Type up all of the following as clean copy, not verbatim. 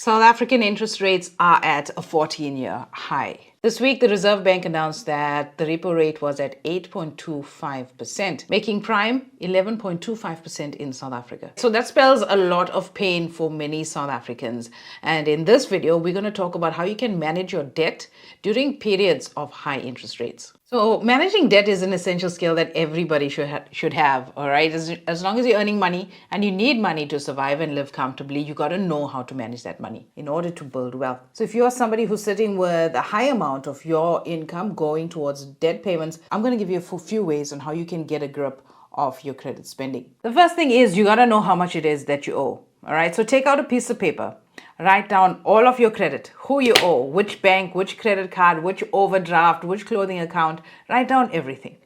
South African interest rates are at a 14-year high. This week, the Reserve Bank announced that the repo rate was at 8.25%, making prime 11.25% in South Africa. So that spells a lot of pain for many South Africans. And in this video, we're going to talk about how you can manage your debt during periods of high interest rates. So managing debt is an essential skill that everybody should have, all right? As long as you're earning money and you need money to survive and live comfortably, you got to know how to manage that money in order to build wealth. So if you're somebody who's sitting with a high amount of your income going towards debt payments, I'm going to give you a few ways on how you can get a grip of your credit spending. The first thing is you got to know how much it is that you owe, all right? So take out a piece of paper. Write down all of your credit, who you owe, which bank, which credit card, which overdraft, which clothing account. Write down everything.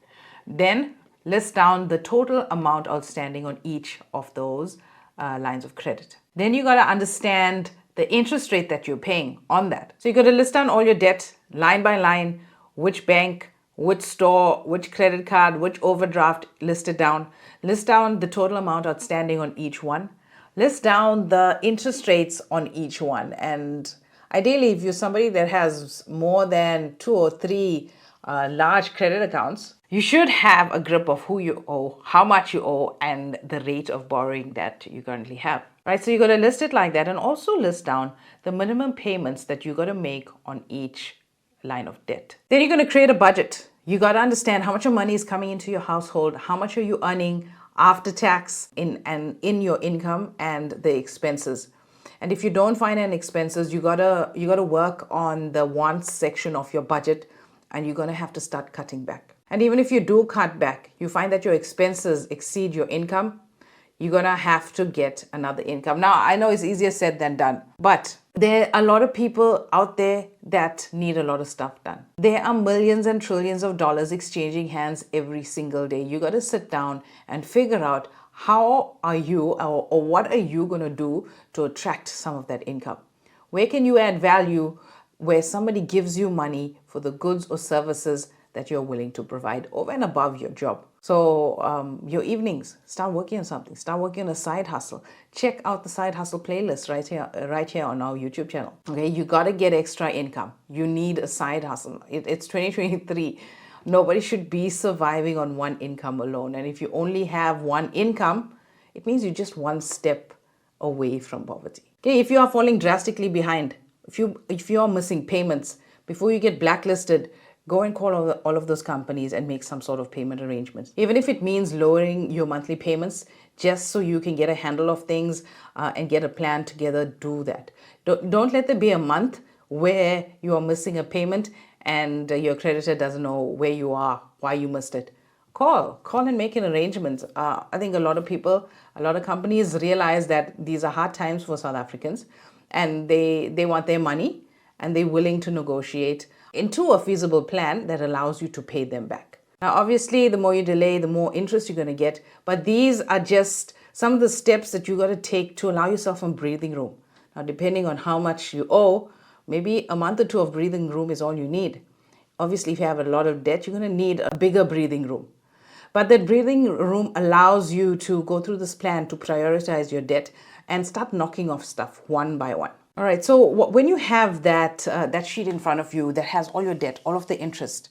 Then list down the total amount outstanding on each of those lines of credit. Then you got to understand the interest rate that you're paying on that. So you got to list down all your debt line by line, which bank, which store, which credit card, which overdraft, list it down. List down the total amount outstanding on each one. List down the interest rates on each one. And ideally, if you're somebody that has more than 2 or 3 large credit accounts, you should have a grip of who you owe, how much you owe, and the rate of borrowing that you currently have. Right? So you got to list it like that, and also list down the minimum payments that you got to make on each line of debt. Then you're going to create a budget. You got to understand how much of money is coming into your household, how much are you earning after tax in your income and the expenses. And if you don't find any expenses, you gotta work on the wants section of your budget, and you're gonna have to start cutting back. And even if you do cut back, you find that your expenses exceed your income, you're gonna have to get another income. Now, I know it's easier said than done, but there are a lot of people out there that need a lot of stuff done. There are millions and trillions of dollars exchanging hands every single day. You got to sit down and figure out how are you or what are you going to do to attract some of that income? Where can you add value where somebody gives you money for the goods or services that you're willing to provide over and above your job? So your evenings, start working on something. Start working on a side hustle. Check out the side hustle playlist right here on our YouTube channel. Okay, you got to get extra income. You need a side hustle. It's 2023. Nobody should be surviving on one income alone. And if you only have one income, it means you're just one step away from poverty. Okay, if you are falling drastically behind, if you are missing payments, before you get blacklisted, go and call all of those companies and make some sort of payment arrangements. Even if it means lowering your monthly payments, just so you can get a handle of things and get a plan together, do that. Don't let there be a month where you are missing a payment and your creditor doesn't know where you are, why you missed it. Call and make an arrangement. I think a lot of companies realize that these are hard times for South Africans, and they want their money, and they're willing to negotiate into a feasible plan that allows you to pay them back. Now, obviously, the more you delay, the more interest you're going to get. But these are just some of the steps that you got to take to allow yourself some breathing room. Now, depending on how much you owe, maybe a month or two of breathing room is all you need. Obviously, if you have a lot of debt, you're going to need a bigger breathing room. But that breathing room allows you to go through this plan to prioritize your debt and start knocking off stuff one by one. All right, so when you have that sheet in front of you that has all your debt, all of the interest,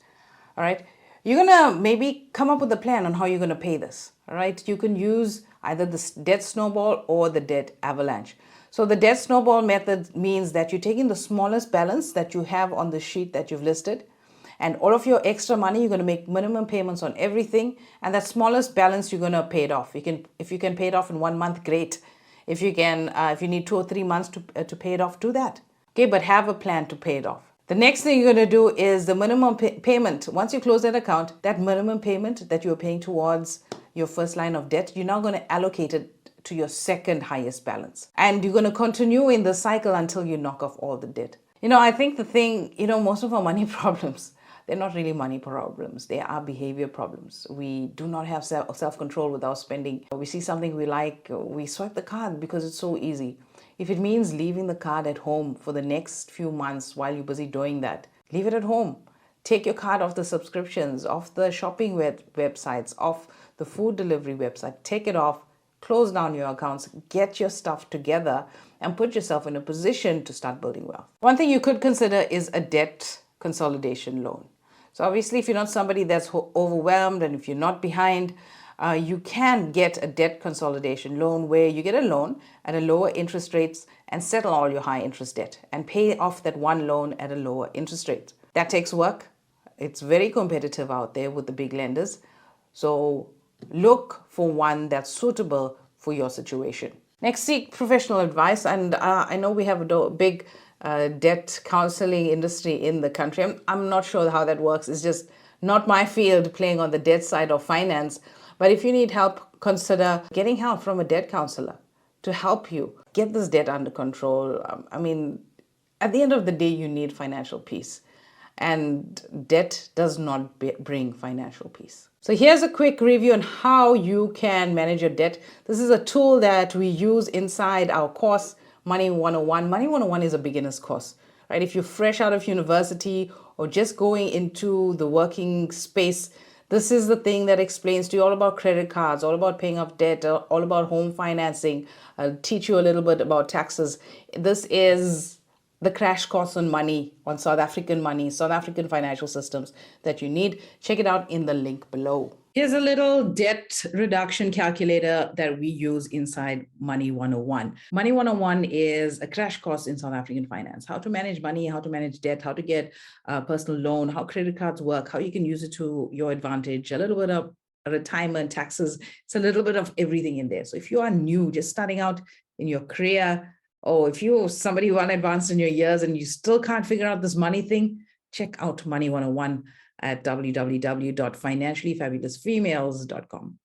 all right, you're going to maybe come up with a plan on how you're going to pay this, all right? You can use either the debt snowball or the debt avalanche. So the debt snowball method means that you're taking the smallest balance that you have on the sheet that you've listed, and all of your extra money, you're going to make minimum payments on everything, and that smallest balance, you're going to pay it off. If you can pay it off in 1 month, great. If you need 2 or 3 months to pay it off, do that. Okay, but have a plan to pay it off. The next thing you're going to do is the minimum payment. Once you close that account, that minimum payment that you're paying towards your first line of debt, you're now going to allocate it to your second highest balance. And you're going to continue in the cycle until you knock off all the debt. I think the thing, most of our money problems, they're not really money problems. They are behavior problems. We do not have self-control with our spending. We see something we like, we swipe the card because it's so easy. If it means leaving the card at home for the next few months while you're busy doing that, leave it at home. Take your card off the subscriptions, off the shopping websites, off the food delivery website. Take it off, close down your accounts, get your stuff together, and put yourself in a position to start building wealth. One thing you could consider is a debt consolidation loan. So obviously, if you're not somebody that's overwhelmed and if you're not behind, you can get a debt consolidation loan where you get a loan at a lower interest rates and settle all your high interest debt and pay off that one loan at a lower interest rate. That takes work. It's very competitive out there with the big lenders. So look for one that's suitable for your situation. Next, seek professional advice. And I know we have a big debt counseling industry in the country. I'm not sure how that works. It's just not my field, playing on the debt side of finance. But if you need help, consider getting help from a debt counselor to help you get this debt under control. I mean, at the end of the day, you need financial peace. And debt does not bring financial peace. So here's a quick review on how you can manage your debt. This is a tool that we use inside our course, Money 101. Money 101 is a beginner's course, right? If you're fresh out of university or just going into the working space, this is the thing that explains to you all about credit cards, all about paying off debt, all about home financing. I'll teach you a little bit about taxes. This is the crash course on money, on South African money, South African financial systems that you need. Check it out in the link below. Here's a little debt reduction calculator that we use inside Money 101. Money 101 is a crash course in South African finance. How to manage money, how to manage debt, how to get a personal loan, how credit cards work, how you can use it to your advantage, a little bit of retirement, taxes. It's a little bit of everything in there. So if you are new, just starting out in your career, or if you're somebody who are advanced in your years and you still can't figure out this money thing, check out Money 101 at www.financiallyfabulousfemales.com.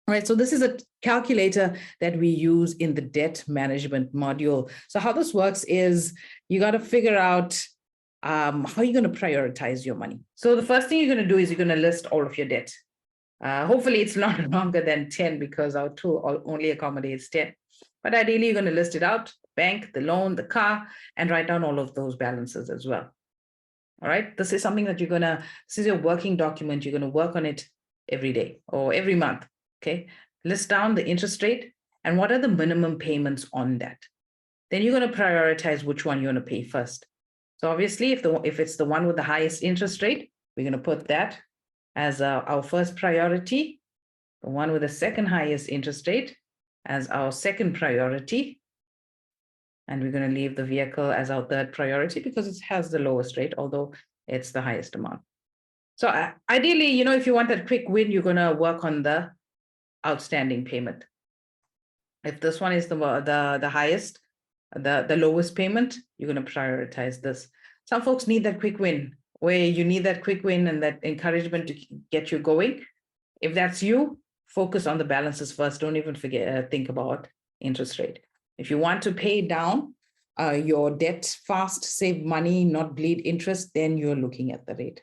All right, so this is a calculator that we use in the debt management module. So how this works is you got to figure out how you're going to prioritize your money. So the first thing you're going to do is you're going to list all of your debt. Hopefully it's not longer than 10 because our tool only accommodates 10. But ideally, you're going to list it out, bank, the loan, the car, and write down all of those balances as well. All right. This is something that this is your working document. You're going to work on it every day or every month. Okay. List down the interest rate and what are the minimum payments on that. Then you're going to prioritize which one you're going to pay first. So obviously, if it's the one with the highest interest rate, we're going to put that as our first priority. The one with the second highest interest rate as our second priority. And we're going to leave the vehicle as our third priority because it has the lowest rate, although it's the highest amount. So ideally, if you want that quick win, you're going to work on the outstanding payment. If this one is the highest, the lowest payment, you're going to prioritize this. Some folks need that quick win, where you need that quick win and that encouragement to get you going. If that's you, focus on the balances first. Don't even think about interest rate. If you want to pay down your debt fast, save money, not bleed interest, then you're looking at the rate.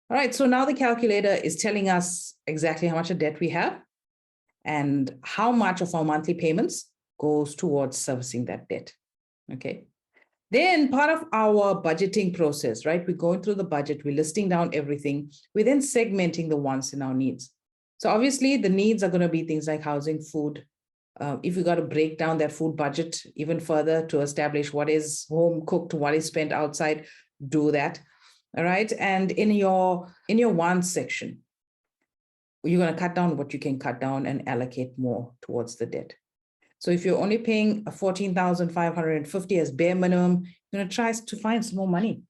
All right, so now the calculator is telling us exactly how much of debt we have and how much of our monthly payments goes towards servicing that debt. Okay. Then part of our budgeting process, right? We're going through the budget, we're listing down everything. We're then segmenting the wants and our needs. So obviously the needs are going to be things like housing, food. If we got to break down that food budget even further to establish what is home cooked, what is spent outside, do that. All right. And in your wants section, you're going to cut down what you can cut down and allocate more towards the debt. So if you're only paying $14,550 as bare minimum, you're going to try to find some more money.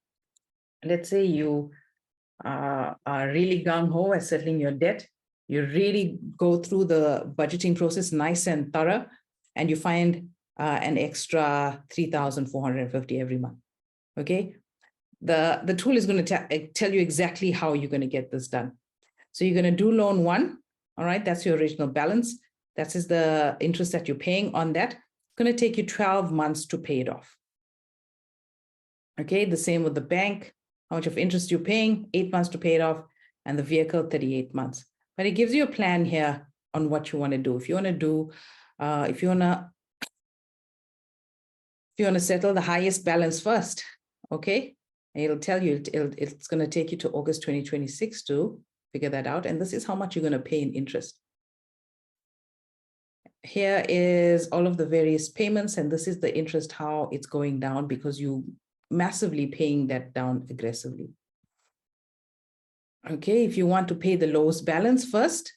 Let's say you are really gung-ho at settling your debt. You really go through the budgeting process nice and thorough, and you find an extra $3,450 every month. Okay. The tool is going to tell you exactly how you're going to get this done. So you're going to do loan one. All right. That's your original balance. That is the interest that you're paying on that. It's going to take you 12 months to pay it off. Okay. The same with the bank. How much of interest you're paying, 8 months to pay it off, and the vehicle, 38 months. But it gives you a plan here on what you want to do. If you want to do, if you want to settle the highest balance first, okay, and it'll tell you it's going to take you to August 2026 to figure that out. And this is how much you're going to pay in interest. Here is all of the various payments, and this is the interest, how it's going down because you massively paying that down aggressively. Okay, if you want to pay the lowest balance first,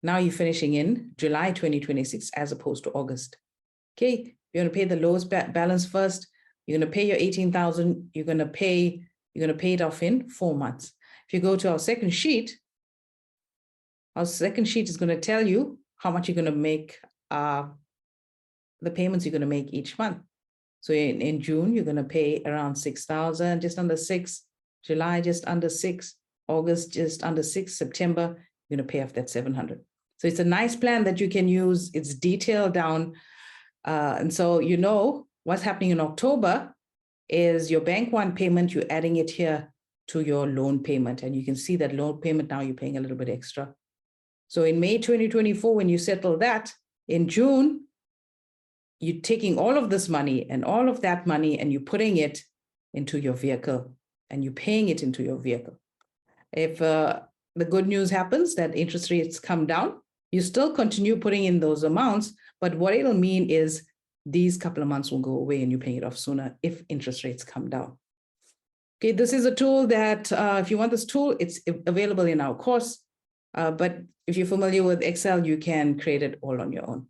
now you're finishing in July 2026 as opposed to August. Okay, you're going to pay the lowest balance first. You're going to pay your 18,000. You're going to pay it off in 4 months. If you go to our second sheet is going to tell you how much you're going to make, the payments you're going to make each month. So in June, you're going to pay around 6,000, just under 6. July, just under 6. August, just under 6. September, you're going to pay off that 700. So it's a nice plan that you can use. It's detailed down. And so you know what's happening in October is your Bank One payment, you're adding it here to your loan payment. And you can see that loan payment now you're paying a little bit extra. So in May 2024, when you settle that, in June, you're taking all of this money and all of that money and you're putting it into your vehicle and you're paying it into your vehicle. If the good news happens that interest rates come down, you still continue putting in those amounts, but what it'll mean is these couple of months will go away and you're paying it off sooner if interest rates come down. Okay, this is a tool that if you want this tool, it's available in our course, but if you're familiar with Excel, you can create it all on your own.